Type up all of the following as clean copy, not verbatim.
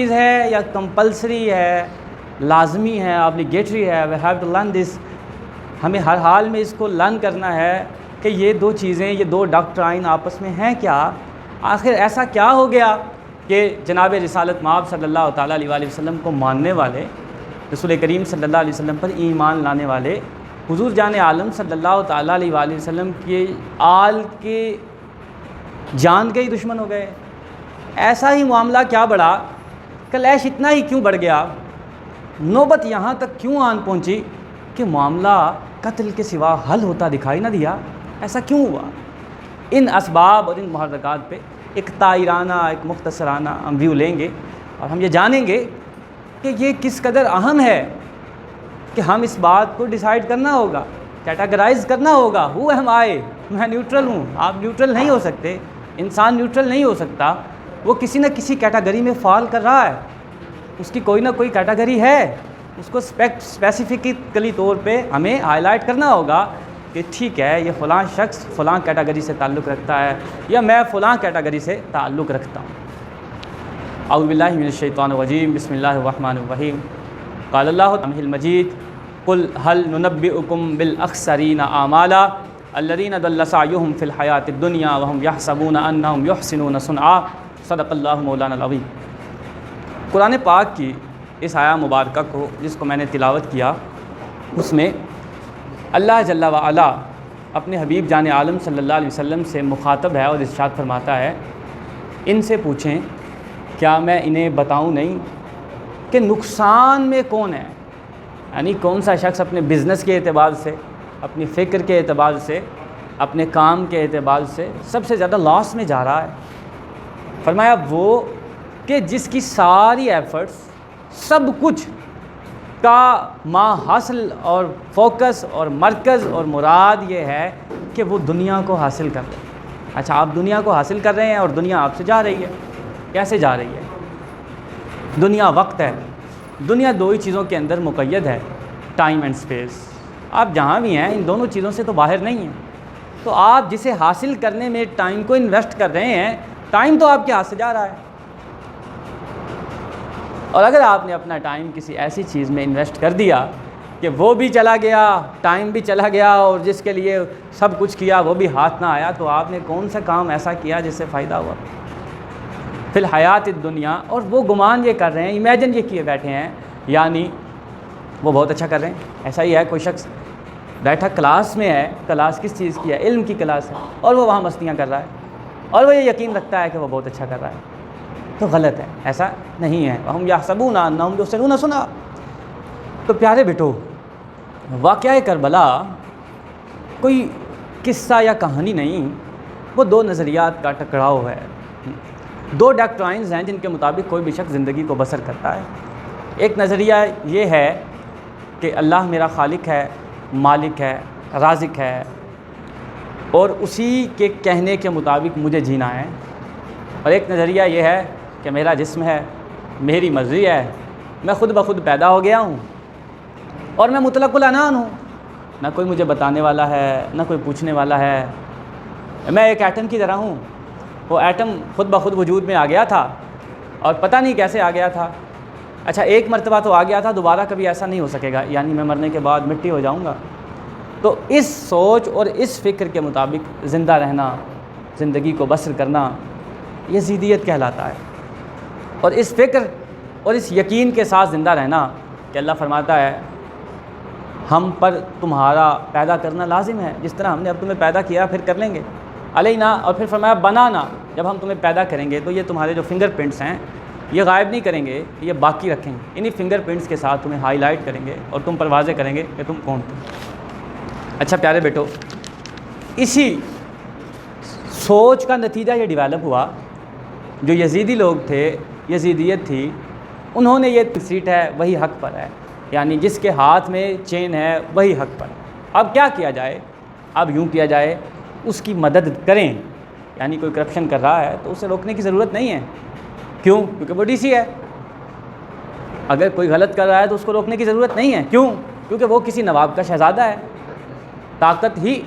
چیز ہے یا کمپلسری ہے، لازمی ہے، obligatory ہے، we have to learn this. ہمیں ہر حال میں اس کو لرن کرنا ہے کہ یہ دو چیزیں، یہ دو ڈاکٹرائن آپس میں ہیں کیا؟ آخر ایسا کیا ہو گیا کہ جناب رسالت مآب صلی اللہ تعالیٰ علیہ وآلہ وسلم کو ماننے والے، رسول کریم صلی اللہ علیہ وسلم پر ایمان لانے والے، حضور جان عالم صلی اللہ تعالیٰ علیہ وآلہ وسلم کے آل کے جان کے ہی دشمن ہو گئے؟ ایسا ہی معاملہ کیا بڑھا، کلیش اتنا ہی کیوں بڑھ گیا، نوبت یہاں تک کیوں آن پہنچی کہ معاملہ قتل کے سوا حل ہوتا دکھائی نہ دیا؟ ایسا کیوں ہوا؟ ان اسباب اور ان محرکات پہ ایک طائرانہ، ایک مختصرانہ ہم ویو لیں گے اور ہم یہ جانیں گے کہ یہ کس قدر اہم ہے کہ ہم اس بات کو ڈیسائیڈ کرنا ہوگا، کیٹاگرائز کرنا ہوگا. ہو ایم آئی، میں نیوٹرل ہوں، آپ نیوٹرل نہیں ہو سکتے، انسان نیوٹرل نہیں ہو سکتا. وہ کسی نہ کسی کیٹاگری میں فال کر رہا ہے، اس کی کوئی نہ کوئی کیٹاگری ہے، اس کو اسپیسیفکلی طور پہ ہمیں ہائی لائٹ کرنا ہوگا کہ ٹھیک ہے یہ فلاں شخص فلاں کیٹاگری سے تعلق رکھتا ہے یا میں فلاں کیٹاگری سے تعلق رکھتا ہوں. اعوذ باللہ من الشیطان الرجیم، بسم اللہ الرحمن الرحیم. قال اللہ تعالی المجید قل هل ننبئکم بالاخسرین اعمالا الذین ضل سعیہم فی الحیاۃ الدنیا وهم یحسبون انہم یحسنون صنعا. صدق اللہ مولانا العظیم. قرآن پاک کی اس آیہ مبارکہ کو جس کو میں نے تلاوت کیا، اس میں اللہ جل وعلا اپنے حبیب جان عالم صلی اللہ علیہ وسلم سے مخاطب ہے اور ارشاد فرماتا ہے، ان سے پوچھیں کیا میں انہیں بتاؤں نہیں کہ نقصان میں کون ہے، یعنی کون سا شخص اپنے بزنس کے اعتبار سے، اپنی فکر کے اعتبار سے، اپنے کام کے اعتبار سے سب سے زیادہ لاس میں جا رہا ہے. فرمایا وہ کہ جس کی ساری ایفرٹس، سب کچھ کا ماں حاصل اور فوکس اور مرکز اور مراد یہ ہے کہ وہ دنیا کو حاصل کر لے. اچھا، آپ دنیا کو حاصل کر رہے ہیں اور دنیا آپ سے جا رہی ہے. کیسے جا رہی ہے؟ دنیا وقت ہے. دنیا دو ہی چیزوں کے اندر مقید ہے، ٹائم اینڈ اسپیس. آپ جہاں بھی ہیں ان دونوں چیزوں سے تو باہر نہیں ہیں. تو آپ جسے حاصل کرنے میں ٹائم کو انویسٹ کر رہے ہیں، ٹائم تو آپ کے ہاتھ سے جا رہا ہے. اور اگر آپ نے اپنا ٹائم کسی ایسی چیز میں انویسٹ کر دیا کہ وہ بھی چلا گیا، ٹائم بھی چلا گیا اور جس کے لیے سب کچھ کیا وہ بھی ہاتھ نہ آیا، تو آپ نے کون سا کام ایسا کیا جس سے فائدہ ہوا؟ فی الحیات الدنیا. اور وہ گمان یہ کر رہے ہیں، امیجن یہ کیے بیٹھے ہیں، یعنی وہ بہت اچھا کر رہے ہیں. ایسا ہی ہے، کوئی شخص بیٹھا کلاس میں ہے، کلاس کس چیز کی ہے؟ علم کی کلاس ہے، اور وہ وہاں مستیاں کر رہا ہے اور وہ یہ یقین رکھتا ہے کہ وہ بہت اچھا کر رہا ہے. تو غلط ہے، ایسا نہیں ہے. ہم یحسبون انہم یحسنون صنعا. تو پیارے بیٹو، واقعہ کربلا کوئی قصہ یا کہانی نہیں، وہ دو نظریات کا ٹکراؤ ہے. دو ڈاکٹرائنز ہیں جن کے مطابق کوئی بھی شخص زندگی کو بسر کرتا ہے. ایک نظریہ یہ ہے کہ اللہ میرا خالق ہے، مالک ہے، رازق ہے، اور اسی کے کہنے کے مطابق مجھے جینا ہے. اور ایک نظریہ یہ ہے کہ میرا جسم ہے، میری مرضی ہے، میں خود بخود پیدا ہو گیا ہوں اور میں مطلق العنان ہوں، نہ کوئی مجھے بتانے والا ہے، نہ کوئی پوچھنے والا ہے. میں ایک ایٹم کی طرح ہوں. وہ ایٹم خود بخود وجود میں آ گیا تھا اور پتہ نہیں کیسے آ گیا تھا. اچھا، ایک مرتبہ تو آ گیا تھا، دوبارہ کبھی ایسا نہیں ہو سکے گا، یعنی میں مرنے کے بعد مٹی ہو جاؤں گا. تو اس سوچ اور اس فکر کے مطابق زندہ رہنا، زندگی کو بسر کرنا، یہ یزیدیت کہلاتا ہے. اور اس فکر اور اس یقین کے ساتھ زندہ رہنا کہ اللہ فرماتا ہے ہم پر تمہارا پیدا کرنا لازم ہے، جس طرح ہم نے اب تمہیں پیدا کیا پھر کر لیں گے علینا. اور پھر فرمایا بنانا، جب ہم تمہیں پیدا کریں گے تو یہ تمہارے جو فنگر پرنٹس ہیں یہ غائب نہیں کریں گے، یہ باقی رکھیں گے. انہی فنگر پرنٹس کے ساتھ تمہیں ہائی لائٹ کریں گے اور تم پر واضح کریں گے کہ تم کون تھے. اچھا پیارے بیٹو، اسی سوچ کا نتیجہ یہ ڈیولپ ہوا. جو یزیدی لوگ تھے، یزیدیت تھی، انہوں نے یہ سیٹ ہے وہی حق پر ہے، یعنی جس کے ہاتھ میں چین ہے وہی حق پر. اب کیا کیا جائے؟ اب یوں کیا جائے اس کی مدد کریں. یعنی کوئی کرپشن کر رہا ہے تو اسے روکنے کی ضرورت نہیں ہے. کیوں؟ کیونکہ وہ ڈی سی ہے. اگر کوئی غلط کر رہا ہے تو اس کو روکنے کی ضرورت نہیں ہے. کیوں؟ کیونکہ وہ کسی نواب کا شہزادہ ہے. طاقت ہی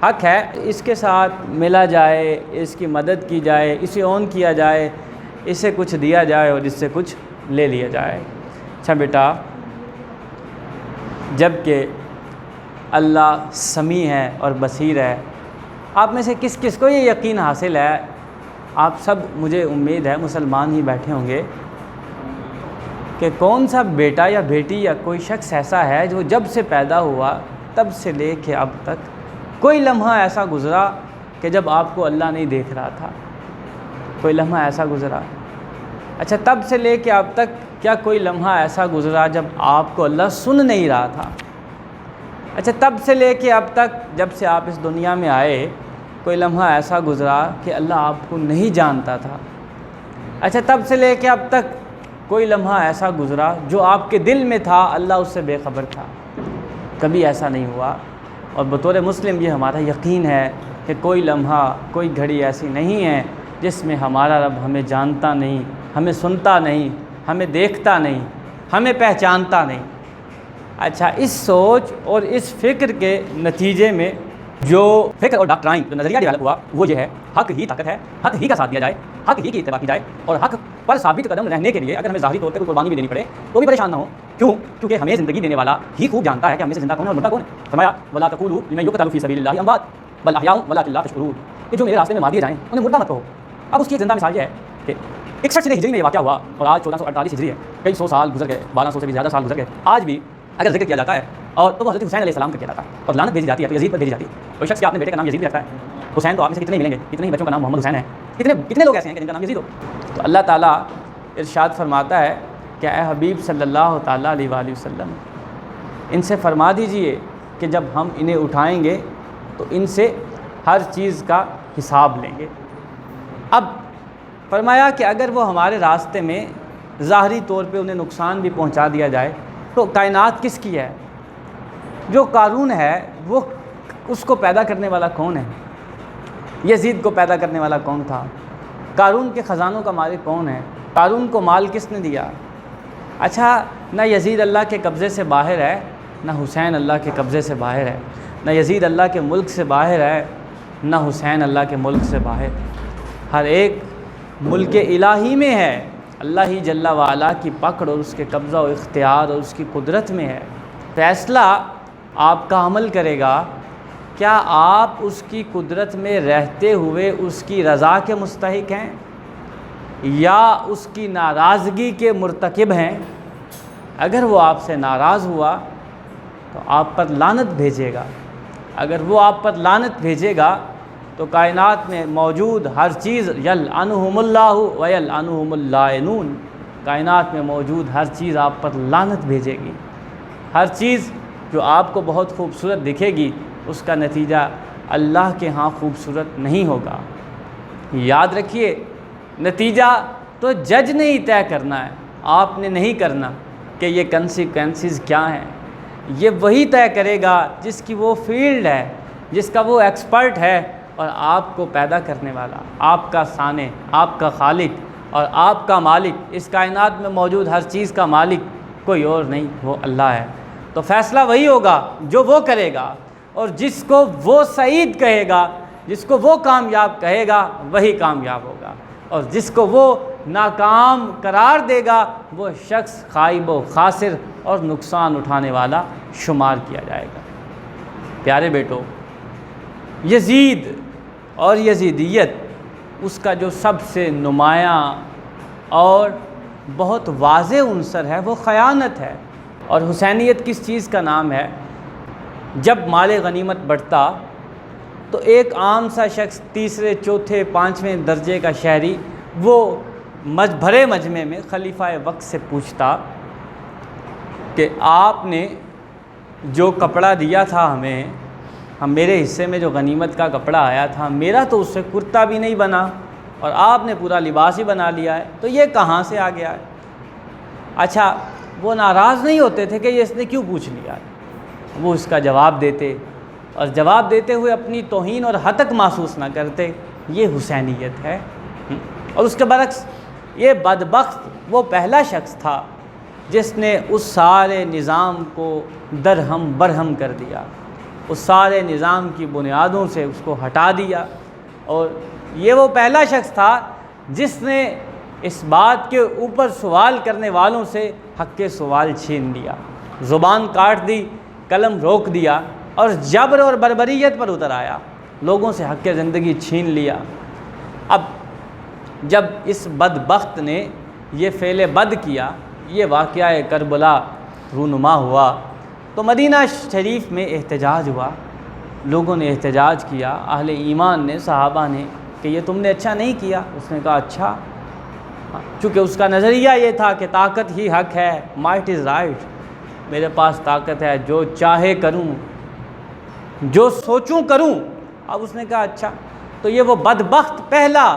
حق ہے. اس کے ساتھ ملا جائے، اس کی مدد کی جائے، اسے اون کیا جائے، اسے کچھ دیا جائے اور اس سے کچھ لے لیا جائے۔ اچھا بیٹا، جب کہ اللہ سمیع ہے اور بصیر ہے، آپ میں سے کس کس کو یہ یقین حاصل ہے؟ آپ سب، مجھے امید ہے مسلمان ہی بیٹھے ہوں گے، کہ کون سا بیٹا یا بیٹی یا کوئی شخص ایسا ہے جو جب سے پیدا ہوا تب سے لے کے اب تک کوئی لمحہ ایسا گزرا کہ جب آپ کو اللہ نہیں دیکھ رہا تھا؟ کوئی لمحہ ایسا گزرا؟ اچھا، تب سے لے کے اب تک کیا کوئی لمحہ ایسا گزرا جب آپ کو اللہ سن نہیں رہا تھا؟ اچھا، تب سے لے کے اب تک جب سے آپ اس دنیا میں آئے کوئی لمحہ ایسا گزرا کہ اللہ آپ کو نہیں جانتا تھا؟ اچھا، تب سے لے کے اب تک کوئی لمحہ ایسا گزرا جو آپ کے دل میں تھا اللہ اس سے بے خبر تھا؟ کبھی ایسا نہیں ہوا۔ اور بطور مسلم یہ ہمارا یقین ہے کہ کوئی لمحہ، کوئی گھڑی ایسی نہیں ہے جس میں ہمارا رب ہمیں جانتا نہیں، ہمیں سنتا نہیں، ہمیں دیکھتا نہیں، ہمیں پہچانتا نہیں۔ اچھا، اس سوچ اور اس فکر کے نتیجے میں جو فکر اور ڈاکٹرائن جو نظریہ ڈیولپ ہوا وہ یہ ہے، حق ہی طاقت ہے، حق ہی کا ساتھ دیا جائے، حق ہی کی اتباع کی جائے، اور حق پر ثابت قدم رہنے کے لیے اگر ہمیں ظاہری طور پہ کوئی قربانی بھی دینی پڑے تو بھی پریشان نہ ہو۔ کیوں؟ کیونکہ ہمیں زندگی دینے والا ہی خوب جانتا ہے کہ ہم میں سے زندہ کون ہے اور مردہ کون ہے۔ فرمایا وَلَا تَقُولُوا لِمَن يُقْتَلُ فِي سَبِيلِ اللَّهِ أَمْوَاتٌ بَلْ أَحْيَاءٌ وَلَٰكِن لَا تَشْعُرُونَ، کہ جو میرے راستے میں مار دیے جائیں انہیں مردہ مت کہو۔ اب اس کی ایک زندہ مثال یہ ہے کہ 61 ہجری میں یہ واقعہ ہوا اور آج 1448 ہجری ہے، کئی سو سال گزر گئے، 1200 سے بھی زیادہ سال گزر گئے۔ آج بھی اگر ذکر کیا جاتا ہے اور تو وہ حضرت حسین علیہ السلام کا کیا جاتا ہے اور لعنت بھیجی جاتی ہے تو یزید پر بھیجی جاتی ہے۔ کوئی شخص کہ اپنے بیٹے کا نام یزید بھی رکھتا ہے، حسین تو آپ میں سے کتنے ہی ملیں گے، کتنے ہی بچوں کا نام محمد حسین ہے، کتنے لوگ ایسے ہیں کہ جن کا نام یزید ہو؟ تو اللہ تعالیٰ ارشاد فرماتا ہے کہ اے حبیب صلی اللہ تعالیٰ علیہ وآلہ وسلم، ان سے فرما دیجئے کہ جب ہم انہیں اٹھائیں گے تو ان سے ہر چیز کا حساب لیں گے۔ اب فرمایا کہ اگر وہ ہمارے راستے میں ظاہری طور پہ انہیں نقصان بھی پہنچا دیا جائے تو کائنات کس کی ہے؟ جو قارون ہے وہ، اس کو پیدا کرنے والا کون ہے؟ یزید کو پیدا کرنے والا کون تھا؟ قارون کے خزانوں کا مالک کون ہے؟ قارون کو مال کس نے دیا؟ اچھا، نہ یزید اللہ کے قبضے سے باہر ہے، نہ حسین اللہ کے قبضے سے باہر ہے، نہ یزید اللہ کے ملک سے باہر ہے، نہ حسین اللہ کے ملک سے باہر۔ ہر ایک ملک الہی میں ہے، اللہ ہی جل وعلا کی پکڑ اور اس کے قبضہ و اختیار اور اس کی قدرت میں ہے۔ فیصلہ آپ کا عمل کرے گا، کیا آپ اس کی قدرت میں رہتے ہوئے اس کی رضا کے مستحق ہیں یا اس کی ناراضگی کے مرتکب ہیں؟ اگر وہ آپ سے ناراض ہوا تو آپ پر لعنت بھیجے گا، اگر وہ آپ پر لعنت بھیجے گا تو کائنات میں موجود ہر چیز یلعنہم اللہ ویلعنہم اللائنون، کائنات میں موجود ہر چیز آپ پر لعنت بھیجے گی۔ ہر چیز جو آپ کو بہت خوبصورت دکھے گی اس کا نتیجہ اللہ کے ہاں خوبصورت نہیں ہوگا۔ یاد رکھیے، نتیجہ تو جج نے ہی طے کرنا ہے، آپ نے نہیں کرنا کہ یہ کنسیکوینسز کیا ہیں۔ یہ وہی طے کرے گا جس کی وہ فیلڈ ہے، جس کا وہ ایکسپرٹ ہے، اور آپ کو پیدا کرنے والا، آپ کا صانع، آپ کا خالق اور آپ کا مالک، اس کائنات میں موجود ہر چیز کا مالک کوئی اور نہیں، وہ اللہ ہے۔ تو فیصلہ وہی ہوگا جو وہ کرے گا، اور جس کو وہ سعید کہے گا، جس کو وہ کامیاب کہے گا وہی کامیاب ہوگا، اور جس کو وہ ناکام قرار دے گا وہ شخص خائب و خاسر اور نقصان اٹھانے والا شمار کیا جائے گا۔ پیارے بیٹو، یزید اور یزیدیت، اس کا جو سب سے نمایاں اور بہت واضح عنصر ہے وہ خیانت ہے، اور حسینیت کس چیز کا نام ہے؟ جب مال غنیمت بڑھتا تو ایک عام سا شخص، تیسرے چوتھے پانچویں درجے کا شہری، وہ بھرے مجمع میں خلیفہ وقت سے پوچھتا کہ آپ نے جو کپڑا دیا تھا ہمیں، میرے حصے میں جو غنیمت کا کپڑا آیا تھا، میرا تو اس سے کرتا بھی نہیں بنا اور آپ نے پورا لباس ہی بنا لیا ہے، تو یہ کہاں سے آ گیا ہے؟ اچھا، وہ ناراض نہیں ہوتے تھے کہ یہ اس نے کیوں پوچھ لیا، وہ اس کا جواب دیتے، اور جواب دیتے ہوئے اپنی توہین اور حتک محسوس نہ کرتے۔ یہ حسینیت ہے۔ اور اس کے برعکس یہ بدبخت وہ پہلا شخص تھا جس نے اس سارے نظام کو درہم برہم کر دیا، اس سارے نظام کی بنیادوں سے اس کو ہٹا دیا، اور یہ وہ پہلا شخص تھا جس نے اس بات کے اوپر سوال کرنے والوں سے حق کے سوال چھین لیا، زبان کاٹ دی، قلم روک دیا اور جبر اور بربریت پر اتر آیا، لوگوں سے حق زندگی چھین لیا۔ اب جب اس بدبخت نے یہ فعل بد کیا، یہ واقعہ کربلا رونما ہوا، تو مدینہ شریف میں احتجاج ہوا، لوگوں نے احتجاج کیا، اہل ایمان نے، صحابہ نے، کہ یہ تم نے اچھا نہیں کیا۔ اس نے کہا اچھا، چونکہ اس کا نظریہ یہ تھا کہ طاقت ہی حق ہے، مائٹ از رائٹ، میرے پاس طاقت ہے، جو چاہے کروں، جو سوچوں کروں۔ اب اس نے کہا اچھا، تو یہ وہ بدبخت پہلا،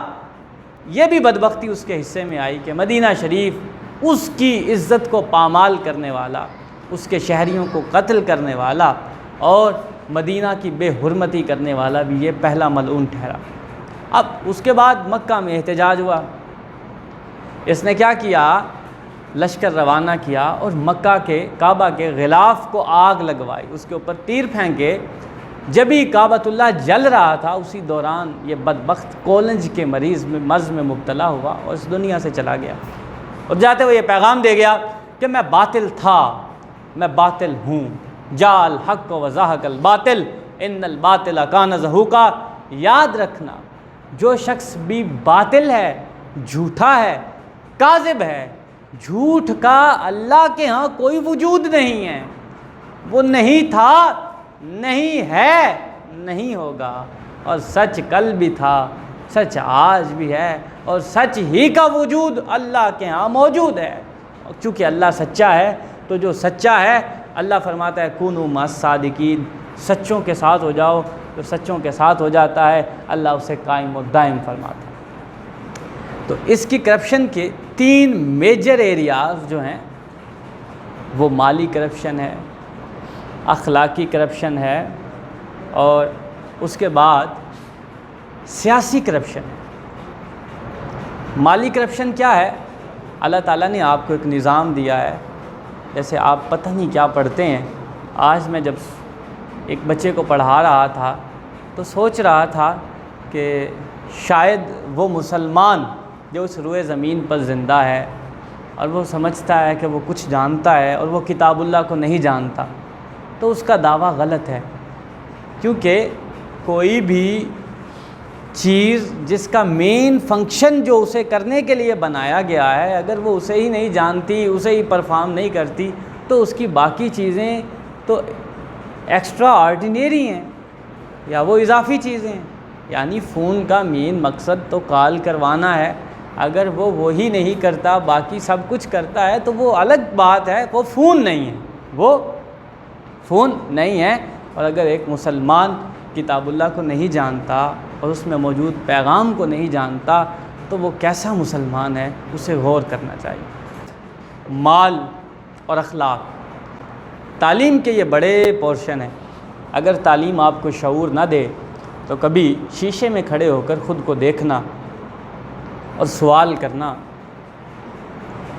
یہ بھی بدبختی اس کے حصے میں آئی کہ مدینہ شریف اس کی عزت کو پامال کرنے والا، اس کے شہریوں کو قتل کرنے والا اور مدینہ کی بے حرمتی کرنے والا بھی یہ پہلا ملعون ٹھہرا۔ اب اس کے بعد مکہ میں احتجاج ہوا، اس نے کیا کیا، لشکر روانہ کیا اور مکہ کے کعبہ کے غلاف کو آگ لگوائی، اس کے اوپر تیر پھینکے۔ جب ہی کعبۃ اللہ جل رہا تھا، اسی دوران یہ بدبخت کولنج کے مرض میں مبتلا ہوا اور اس دنیا سے چلا گیا، اور جاتے ہوئے یہ پیغام دے گیا کہ میں باطل تھا، میں باطل ہوں، جاء الحق وزہق الباطل ان الباطل کان زہوقا۔ یاد رکھنا، جو شخص بھی باطل ہے، جھوٹا ہے، کاذب ہے، جھوٹ کا اللہ کے ہاں کوئی وجود نہیں ہے، وہ نہیں تھا، نہیں ہے، نہیں ہوگا، اور سچ کل بھی تھا، سچ آج بھی ہے، اور سچ ہی کا وجود اللہ کے ہاں موجود ہے۔ چونکہ اللہ سچا ہے، تو جو سچا ہے، اللہ فرماتا ہے کونوا مع الصادقین، سچوں کے ساتھ ہو جاؤ، جو سچوں کے ساتھ ہو جاتا ہے اللہ اسے قائم و دائم فرماتا ہے۔ تو اس کی کرپشن کے 3 میجر ایریاز جو ہیں وہ مالی کرپشن ہے، اخلاقی کرپشن ہے، اور اس کے بعد سیاسی کرپشن ہے۔ مالی کرپشن کیا ہے؟ اللہ تعالیٰ نے آپ کو ایک نظام دیا ہے، جیسے آپ پتہ نہیں کیا پڑھتے ہیں۔ آج میں جب ایک بچے کو پڑھا رہا تھا تو سوچ رہا تھا کہ شاید وہ مسلمان جو اس روئے زمین پر زندہ ہے اور وہ سمجھتا ہے کہ وہ کچھ جانتا ہے اور وہ کتاب اللہ کو نہیں جانتا، تو اس کا دعویٰ غلط ہے، کیونکہ کوئی بھی چیز جس کا مین فنکشن جو اسے کرنے کے لیے بنایا گیا ہے، اگر وہ اسے ہی نہیں جانتی، اسے ہی پرفارم نہیں کرتی، تو اس کی باقی چیزیں تو ایکسٹرا آرڈینری ہیں یا وہ اضافی چیزیں ہیں۔ یعنی فون کا مین مقصد تو کال کروانا ہے، اگر وہ وہی نہیں کرتا، باقی سب کچھ کرتا ہے، تو وہ الگ بات ہے، وہ فون نہیں ہے، وہ فون نہیں ہے۔ اور اگر ایک مسلمان کتاب اللہ کو نہیں جانتا اور اس میں موجود پیغام کو نہیں جانتا تو وہ کیسا مسلمان ہے، اسے غور کرنا چاہیے۔ مال اور اخلاق، تعلیم کے یہ بڑے پورشن ہیں۔ اگر تعلیم آپ کو شعور نہ دے تو کبھی شیشے میں کھڑے ہو کر خود کو دیکھنا اور سوال کرنا،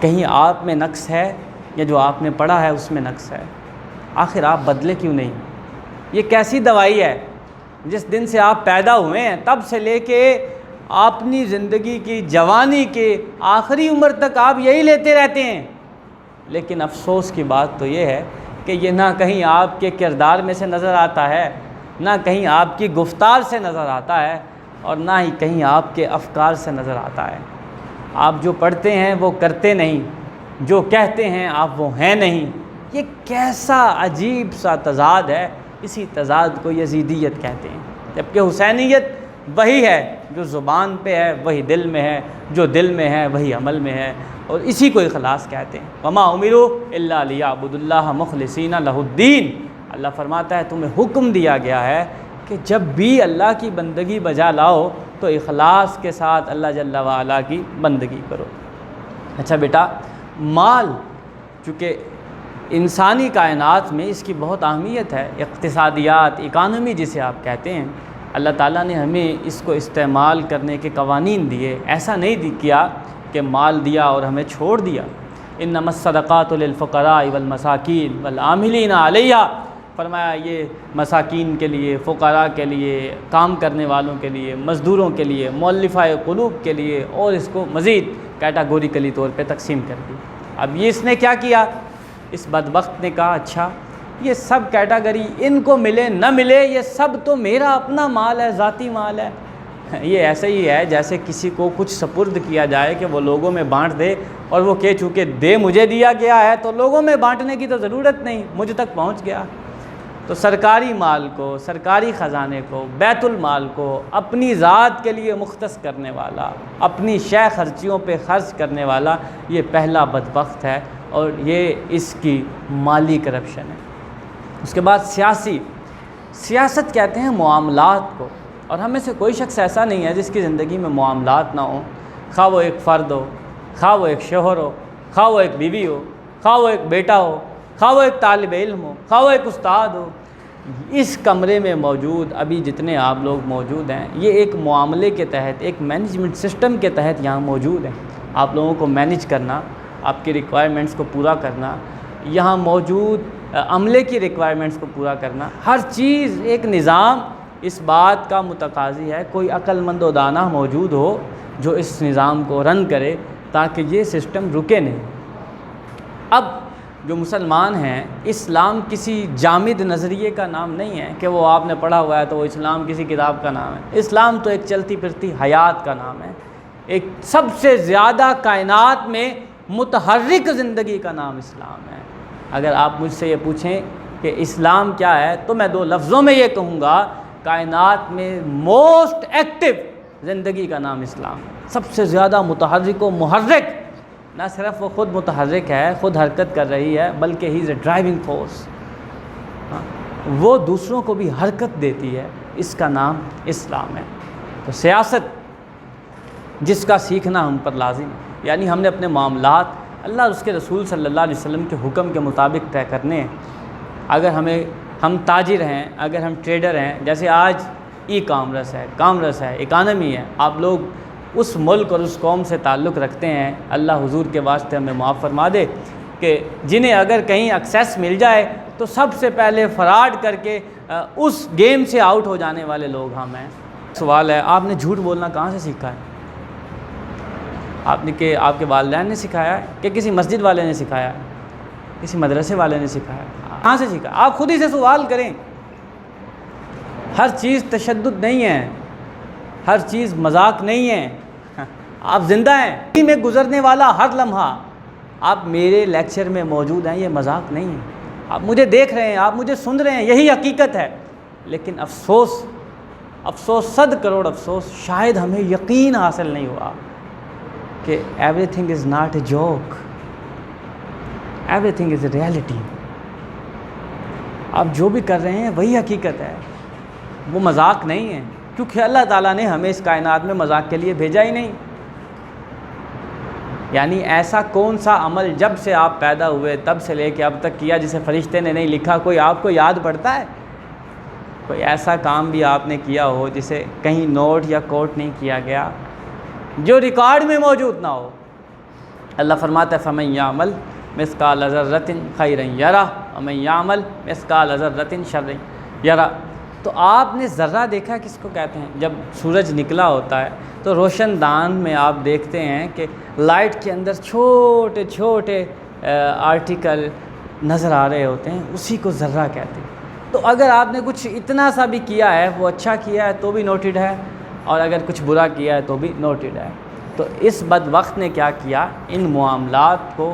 کہیں آپ میں نقص ہے یا جو آپ نے پڑھا ہے اس میں نقص ہے، آخر آپ بدلے کیوں نہیں؟ یہ کیسی دوائی ہے؟ جس دن سے آپ پیدا ہوئے ہیں تب سے لے کے اپنی زندگی کی جوانی کے آخری عمر تک آپ یہی لیتے رہتے ہیں، لیکن افسوس کی بات تو یہ ہے کہ یہ نہ کہیں آپ کے کردار میں سے نظر آتا ہے، نہ کہیں آپ کی گفتار سے نظر آتا ہے، اور نہ ہی کہیں آپ کے افکار سے نظر آتا ہے۔ آپ جو پڑھتے ہیں وہ کرتے نہیں، جو کہتے ہیں آپ وہ ہیں نہیں۔ یہ کیسا عجیب سا تضاد ہے، اسی تضاد کو یزیدیت کہتے ہیں، جبکہ حسینیت وہی ہے جو زبان پہ ہے، وہی دل میں ہے، جو دل میں ہے وہی عمل میں ہے، اور اسی کو اخلاص کہتے ہیں۔ وما امروا الا لیعبدوا اللہ مخلصین لہ الدین، اللہ فرماتا ہے تمہیں حکم دیا گیا ہے کہ جب بھی اللہ کی بندگی بجا لاؤ تو اخلاص کے ساتھ اللہ جل وعلا کی بندگی کرو۔ اچھا بیٹا، مال چونکہ انسانی کائنات میں اس کی بہت اہمیت ہے، اقتصادیات، اکانومی جسے آپ کہتے ہیں، اللہ تعالیٰ نے ہمیں اس کو استعمال کرنے کے قوانین دیے۔ ایسا نہیں کیا کہ مال دیا اور ہمیں چھوڑ دیا۔ انما الصدقات للفقراء والمساکین والعاملین علیہا، فرمایا یہ مساکین کے لیے، فقراء کے لیے، کام کرنے والوں کے لیے، مزدوروں کے لیے، مؤلفہ قلوب کے لیے، اور اس کو مزید کیٹاگوریکلی طور پہ تقسیم کر دی۔ اب یہ اس نے کیا کیا، اس بدبخت نے کہا اچھا یہ سب کیٹاگری ان کو ملے نہ ملے، یہ سب تو میرا اپنا مال ہے، ذاتی مال ہے۔ یہ ایسے ہی ہے جیسے کسی کو کچھ سپرد کیا جائے کہ وہ لوگوں میں بانٹ دے، اور وہ کہ چونکہ مجھے دیا گیا ہے تو لوگوں میں بانٹنے کی تو ضرورت نہیں، مجھ تک پہنچ گیا۔ تو سرکاری مال کو، سرکاری خزانے کو، بیت المال کو اپنی ذات کے لیے مختص کرنے والا، اپنی شے خرچیوں پہ خرچ کرنے والا، یہ پہلا بدبخت ہے، اور یہ اس کی مالی کرپشن ہے۔ اس کے بعد سیاست کہتے ہیں معاملات کو، اور ہم میں سے کوئی شخص ایسا نہیں ہے جس کی زندگی میں معاملات نہ ہوں، خواہ وہ ایک فرد ہو، خواہ وہ ایک شوہر ہو، خواہ وہ ایک بیوی ہو، خواہ وہ ایک بیٹا ہو، خواہ وہ ایک طالب علم ہو، خواہ وہ ایک استاد ہو۔ اس کمرے میں موجود ابھی جتنے آپ لوگ موجود ہیں، یہ ایک معاملے کے تحت، ایک مینجمنٹ سسٹم کے تحت یہاں موجود ہیں۔ آپ لوگوں کو مینج کرنا، آپ کی ریکوائرمنٹس کو پورا کرنا، یہاں موجود عملے کی ریکوائرمنٹس کو پورا کرنا، ہر چیز ایک نظام اس بات کا متقاضی ہے کوئی عقل مند و دانا موجود ہو جو اس نظام کو رن کرے تاکہ یہ سسٹم رکے نہیں۔ اب جو مسلمان ہیں، اسلام کسی جامد نظریے کا نام نہیں ہے کہ وہ آپ نے پڑھا ہوا ہے تو وہ اسلام کسی کتاب کا نام ہے۔ اسلام تو ایک چلتی پھرتی حیات کا نام ہے، ایک سب سے زیادہ کائنات میں متحرک زندگی کا نام اسلام ہے۔ اگر آپ مجھ سے یہ پوچھیں کہ اسلام کیا ہے تو میں 2 لفظوں میں یہ کہوں گا، کائنات میں موسٹ ایکٹیو زندگی کا نام اسلام ہے۔ سب سے زیادہ متحرک و محرک، نہ صرف وہ خود متحرک ہے، خود حرکت کر رہی ہے، بلکہ ہی از اے ڈرائیونگ فورس، وہ دوسروں کو بھی حرکت دیتی ہے، اس کا نام اسلام ہے۔ تو سیاست جس کا سیکھنا ہم پر لازم ہے، یعنی ہم نے اپنے معاملات اللہ اور اس کے رسول صلی اللہ علیہ وسلم کے حکم کے مطابق طے کرنے ہیں۔ اگر ہم تاجر ہیں، اگر ہم ٹریڈر ہیں، جیسے آج ای کامرس ہے، اکانومی ہے، آپ لوگ اس ملک اور اس قوم سے تعلق رکھتے ہیں، اللہ حضور کے واسطے ہمیں معاف فرما دے کہ جنہیں اگر کہیں ایکسیس مل جائے تو سب سے پہلے فراڈ کر کے اس گیم سے آؤٹ ہو جانے والے لوگ ہم ہیں۔ سوال ہے، آپ نے جھوٹ بولنا کہاں سے سیکھا ہے؟ آپ کے والدین نے سکھایا ہے کہ کسی مسجد والے نے سکھایا ہے، کسی مدرسے والے نے سکھایا ہے؟ کہاں سے سیکھا؟ آپ خود ہی سے سوال کریں۔ ہر چیز تشدد نہیں ہے، ہر چیز مذاق نہیں ہے، آپ زندہ ہیں، اسی میں گزرنے والا ہر لمحہ آپ میرے لیکچر میں موجود ہیں، یہ مذاق نہیں ہے۔ آپ مجھے دیکھ رہے ہیں، آپ مجھے سن رہے ہیں، یہی حقیقت ہے۔ لیکن افسوس 100 کروڑ افسوس، شاید ہمیں یقین حاصل نہیں ہوا کہ every thing is not a joke, every thing is a reality. آپ جو بھی کر رہے ہیں وہی حقیقت ہے، وہ مذاق نہیں ہے، کیونکہ اللہ تعالیٰ نے ہمیں اس کائنات میں مذاق کے لیے بھیجا ہی نہیں۔ یعنی ایسا کون سا عمل جب سے آپ پیدا ہوئے تب سے لے کے اب تک کیا جسے فرشتے نے نہیں لکھا؟ کوئی آپ کو یاد پڑتا ہے؟ کوئی ایسا کام بھی آپ نے کیا ہو جسے کہیں نوٹ یا کوٹ نہیں کیا گیا، جو ریکارڈ میں موجود نہ ہو؟ اللہ فرماتا ہے فَمَن يَعْمَلْ مِثْقَالَ ذَرَّةٍ خَيْرًا يَرَهُ وَمَن يَعْمَلْ مِثْقَالَ ذَرَّةٍ شَرًّا يَرَهُ۔ تو آپ نے ذرہ دیکھا کس کو کہتے ہیں؟ جب سورج نکلا ہوتا ہے تو روشن دان میں آپ دیکھتے ہیں کہ لائٹ کے اندر چھوٹے چھوٹے آرٹیکل نظر آ رہے ہوتے ہیں، اسی کو ذرہ کہتے ہیں۔ تو اگر آپ نے کچھ اتنا سا بھی کیا ہے، وہ اچھا کیا ہے تو بھی نوٹڈ ہے، اور اگر کچھ برا کیا ہے تو بھی نوٹڈ ہے۔ تو اس بدبخت نے کیا کیا؟ ان معاملات کو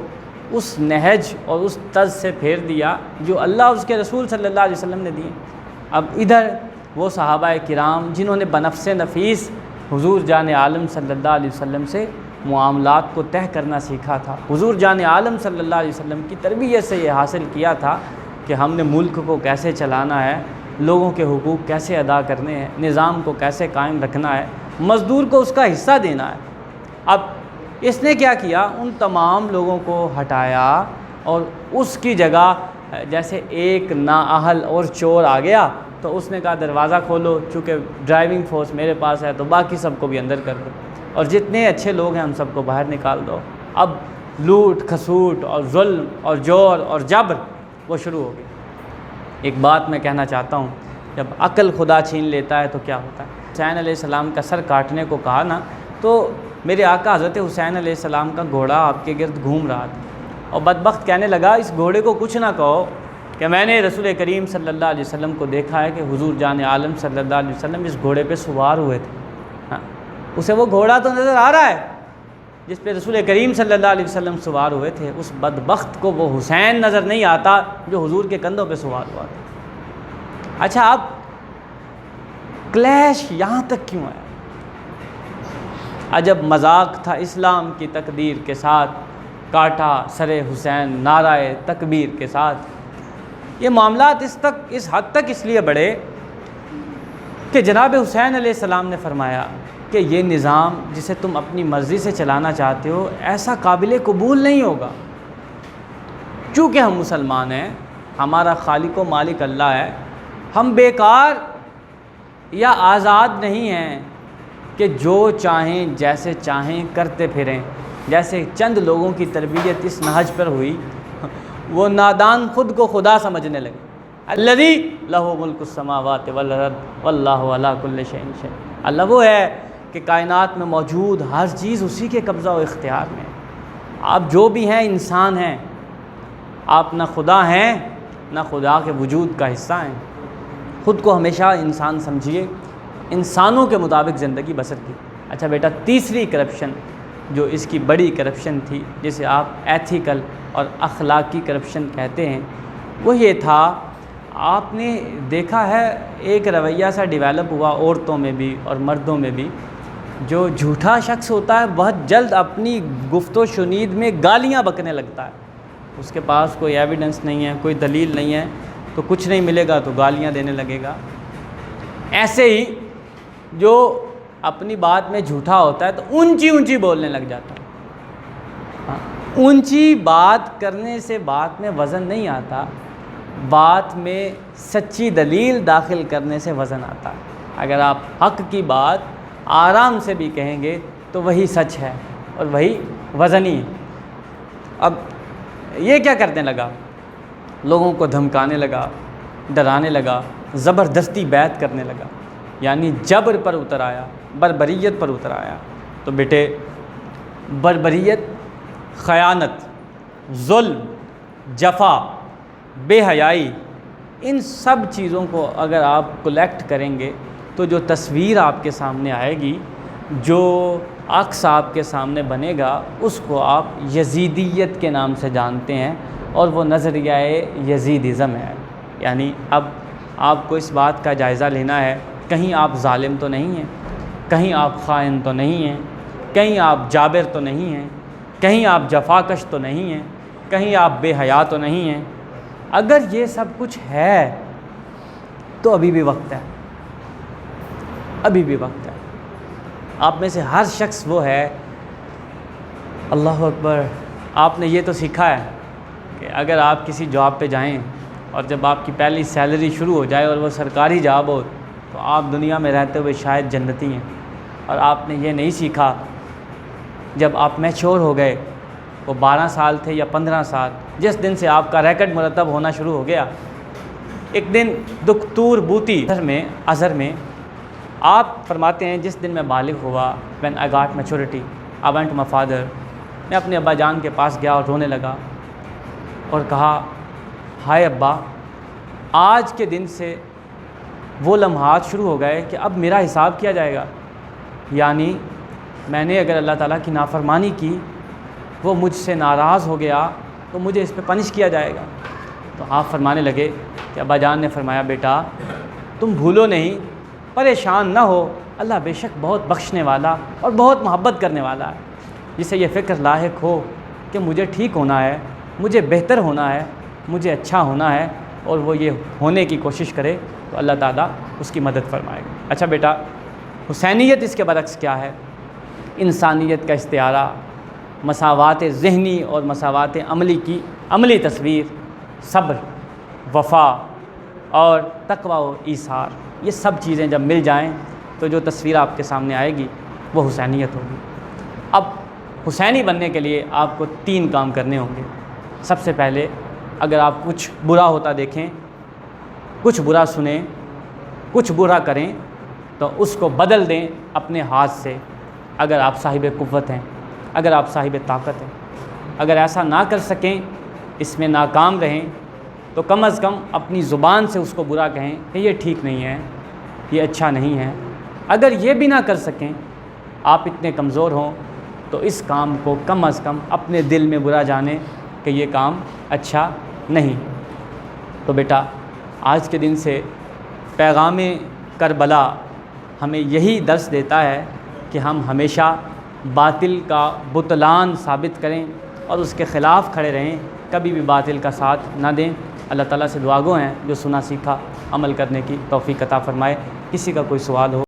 اس نہج اور اس طرز سے پھیر دیا جو اللہ اور اس کے رسول صلی اللہ علیہ وسلم نے دیے۔ اب ادھر وہ صحابہ کرام جنہوں نے بنفس نفیس حضور جان عالم صلی اللہ علیہ وسلم سے معاملات کو طے کرنا سیکھا تھا، حضور جان عالم صلی اللہ علیہ وسلم کی تربیت سے یہ حاصل کیا تھا کہ ہم نے ملک کو کیسے چلانا ہے، لوگوں کے حقوق کیسے ادا کرنے ہیں، نظام کو کیسے قائم رکھنا ہے، مزدور کو اس کا حصہ دینا ہے۔ اب اس نے کیا کیا؟ ان تمام لوگوں کو ہٹایا اور اس کی جگہ جیسے ایک نااہل اور چور آ گیا تو اس نے کہا دروازہ کھولو، چونکہ ڈرائیونگ فورس میرے پاس ہے تو باقی سب کو بھی اندر کر دو، اور جتنے اچھے لوگ ہیں ہم سب کو باہر نکال دو۔ اب لوٹ کھسوٹ اور ظلم اور جور اور جبر وہ شروع ہو گئی۔ ایک بات میں کہنا چاہتا ہوں، جب عقل خدا چھین لیتا ہے تو کیا ہوتا ہے؟ حسین علیہ السلام کا سر کاٹنے کو کہا نا، تو میرے آقا حضرت حسین علیہ السلام کا گھوڑا آپ کے گرد گھوم رہا تھا، اور بدبخت کہنے لگا اس گھوڑے کو کچھ نہ کہو کہ میں نے رسول کریم صلی اللہ علیہ وسلم کو دیکھا ہے کہ حضور جان عالم صلی اللہ علیہ وسلم اس گھوڑے پہ سوار ہوئے تھے۔ ہاں، اسے وہ گھوڑا تو نظر آ رہا ہے جس پہ رسول کریم صلی اللہ علیہ وسلم سوار ہوئے تھے، اس بدبخت کو وہ حسین نظر نہیں آتا جو حضور کے کندھوں پہ سوار ہوا تھا۔ اچھا، اب کلیش یہاں تک کیوں ہے؟ عجب مذاق تھا اسلام کی تقدیر کے ساتھ، کاٹا سر حسین نعرہ تکبیر کے ساتھ۔ یہ معاملات اس حد تک اس لیے بڑھے کہ جناب حسین علیہ السلام نے فرمایا کہ یہ نظام جسے تم اپنی مرضی سے چلانا چاہتے ہو ایسا قابل قبول نہیں ہوگا، چونکہ ہم مسلمان ہیں، ہمارا خالق و مالک اللہ ہے، ہم بیکار یا آزاد نہیں ہیں کہ جو چاہیں جیسے چاہیں کرتے پھریں۔ جیسے چند لوگوں کی تربیت اس نہج پر ہوئی، وہ نادان خود کو خدا سمجھنے لگے۔ الذی لہ ملک السماوات والارض واللہ علی کل شیء شہید، اللہ وہ ہے کہ کائنات میں موجود ہر چیز اسی کے قبضہ و اختیار میں۔ آپ جو بھی ہیں انسان ہیں، آپ نہ خدا ہیں نہ خدا کے وجود کا حصہ ہیں۔ خود کو ہمیشہ انسان سمجھیے، انسانوں کے مطابق زندگی بسر کی۔ اچھا بیٹا، تیسری کرپشن جو اس کی بڑی کرپشن تھی، جسے آپ ایتھیکل اور اخلاقی کرپشن کہتے ہیں، وہ یہ تھا، آپ نے دیکھا ہے ایک رویہ سا ڈیولپ ہوا عورتوں میں بھی اور مردوں میں بھی، جو جھوٹا شخص ہوتا ہے بہت جلد اپنی گفت و شنید میں گالیاں بکنے لگتا ہے۔ اس کے پاس کوئی ایویڈنس نہیں ہے، کوئی دلیل نہیں ہے، تو کچھ نہیں ملے گا تو گالیاں دینے لگے گا۔ ایسے ہی جو اپنی بات میں جھوٹا ہوتا ہے تو اونچی اونچی بولنے لگ جاتا ہے۔ اونچی بات کرنے سے بات میں وزن نہیں آتا، بات میں سچی دلیل داخل کرنے سے وزن آتا ہے۔ اگر آپ حق کی بات آرام سے بھی کہیں گے تو وہی سچ ہے اور وہی وزنی ہے۔ اب یہ کیا کرنے لگا؟ لوگوں کو دھمکانے لگا، ڈرانے لگا، زبردستی بیعت کرنے لگا، یعنی جبر پر اتر آیا، بربریت پر اتر آیا۔ تو بیٹے، بربریت، خیانت، ظلم، جفا، بے حیائی، ان سب چیزوں کو اگر آپ کلیکٹ کریں گے تو جو تصویر آپ کے سامنے آئے گی، جو عکس آپ کے سامنے بنے گا، اس کو آپ یزیدیت کے نام سے جانتے ہیں، اور وہ نظریہ یزیدازم ہے۔ یعنی اب آپ کو اس بات کا جائزہ لینا ہے، کہیں آپ ظالم تو نہیں ہیں، کہیں آپ خائن تو نہیں ہیں، کہیں آپ جابر تو نہیں ہیں، کہیں آپ جفاکش تو نہیں ہیں، کہیں آپ بے حیا تو نہیں ہیں۔ اگر یہ سب کچھ ہے تو ابھی بھی وقت ہے، ابھی بھی وقت ہے۔ آپ میں سے ہر شخص وہ ہے، اللہ اکبر، آپ نے یہ تو سیکھا ہے کہ اگر آپ کسی جاب پہ جائیں اور جب آپ کی پہلی سیلری شروع ہو جائے اور وہ سرکاری جاب ہو تو آپ دنیا میں رہتے ہوئے شاید جنتی ہیں، اور آپ نے یہ نہیں سیکھا جب آپ میچور ہو گئے، وہ 12 سال تھے یا 15 سال، جس دن سے آپ کا ریکٹ مرتب ہونا شروع ہو گیا۔ ایک دن دکتور بوتی اظہر میں آپ فرماتے ہیں، جس دن میں بالغ ہوا، when I got maturity, I went to my father، میں اپنے ابا جان کے پاس گیا اور رونے لگا اور کہا، ہائے ابا، آج کے دن سے وہ لمحات شروع ہو گئے کہ اب میرا حساب کیا جائے گا، یعنی میں نے اگر اللہ تعالیٰ کی نافرمانی کی، وہ مجھ سے ناراض ہو گیا تو مجھے اس پہ پنش کیا جائے گا۔ تو آپ فرمانے لگے کہ ابا جان نے فرمایا، بیٹا تم بھولو نہیں، پریشان نہ ہو، اللہ بے شک بہت بخشنے والا اور بہت محبت کرنے والا ہے۔ جسے یہ فکر لاحق ہو کہ مجھے ٹھیک ہونا ہے، مجھے بہتر ہونا ہے، مجھے اچھا ہونا ہے، اور وہ یہ ہونے کی کوشش کرے تو اللہ تعالیٰ اس کی مدد فرمائے گا۔ اچھا بیٹا، حسینیت اس کے برعکس کیا ہے؟ انسانیت کا استعارہ، مساوات ذہنی اور مساوات عملی کی عملی تصویر، صبر، وفا اور تقوی و ایثار، یہ سب چیزیں جب مل جائیں تو جو تصویر آپ کے سامنے آئے گی وہ حسینیت ہوگی۔ اب حسینی بننے کے لیے آپ کو 3 کام کرنے ہوں گے۔ سب سے پہلے، اگر آپ کچھ برا ہوتا دیکھیں، کچھ برا سنیں، کچھ برا کریں، تو اس کو بدل دیں اپنے ہاتھ سے، اگر آپ صاحب قوت ہیں، اگر آپ صاحب طاقت ہیں، اگر ایسا نہ کر سکیں، اس میں ناکام رہیں، تو کم از کم اپنی زبان سے اس کو برا کہیں کہ یہ ٹھیک نہیں ہے، یہ اچھا نہیں ہے۔ اگر یہ بھی نہ کر سکیں، آپ اتنے کمزور ہوں، تو اس کام کو کم از کم اپنے دل میں برا جانیں کہ یہ کام اچھا نہیں۔ تو بیٹا، آج کے دن سے پیغام کربلا ہمیں یہی درس دیتا ہے کہ ہم ہمیشہ باطل کا بطلان ثابت کریں اور اس کے خلاف کھڑے رہیں، کبھی بھی باطل کا ساتھ نہ دیں۔ اللہ تعالیٰ سے دعا گو ہیں جو سنا سیکھا عمل کرنے کی توفیق عطا فرمائے۔ کسی کا کوئی سوال ہو